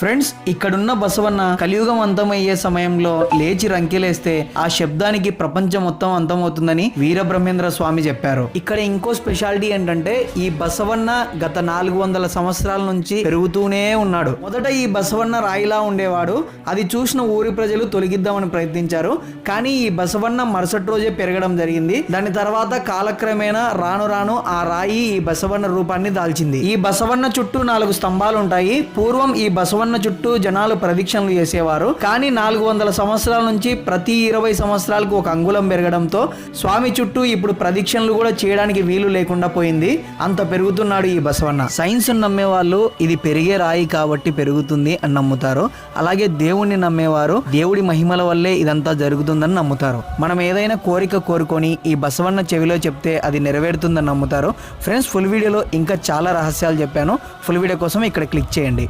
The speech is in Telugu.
ఫ్రెండ్స్, ఇక్కడున్న బసవన్న కలియుగం అంతమయ్యే సమయంలో లేచి రంకెలేస్తే ఆ శబ్దానికి ప్రపంచం మొత్తం అంతమవుతుందని వీరబ్రహ్మేంద్ర స్వామి చెప్పారు. ఇక్కడ ఇంకో స్పెషాలిటీ ఏంటంటే ఈ బసవన్న గత 400 సంవత్సరాల నుంచి పెరుగుతూనే ఉన్నాడు. మొదట ఈ బసవన్న రాయిలా ఉండేవాడు. అది చూసిన ఊరి ప్రజలు తొలగిద్దామని ప్రయత్నించారు. కానీ ఈ బసవన్న మరుసటి రోజే పెరగడం జరిగింది. దాని తర్వాత కాలక్రమేణా రాను రాను ఆ రాయి ఈ బసవన్న రూపాన్ని దాల్చింది. ఈ బసవన్న చుట్టూ 4 స్తంభాలు ఉంటాయి. పూర్వం ఈ బసవన్న చుట్టూ జనాలు ప్రదక్షిణలు చేసేవారు. కానీ 400 సంవత్సరాల నుంచి ప్రతి 20 సంవత్సరాలకు ఒక అంగుళం పెరగడంతో స్వామి చుట్టూ ఇప్పుడు ప్రదక్షిణలు కూడా చేయడానికి వీలు లేకుండా పోయింది. అంత పెరుగుతున్నాడు ఈ బసవన్న. సైన్స్ నమ్మే వాళ్ళు ఇది పెరిగే రాయి కాబట్టి పెరుగుతుంది అని నమ్ముతారు. అలాగే దేవుణ్ణి నమ్మేవారు దేవుడి మహిమల వల్లే ఇదంతా జరుగుతుందని నమ్ముతారు. మనం ఏదైనా కోరిక కోరుకొని ఈ బసవన్న చెవిలో చెప్తే అది నెరవేరుతుందని నమ్ముతారు. ఫ్రెండ్స్, ఫుల్ వీడియోలో ఇంకా చాలా రహస్యాలు చెప్పాను. ఫుల్ వీడియో కోసం ఇక్కడ క్లిక్ చేయండి.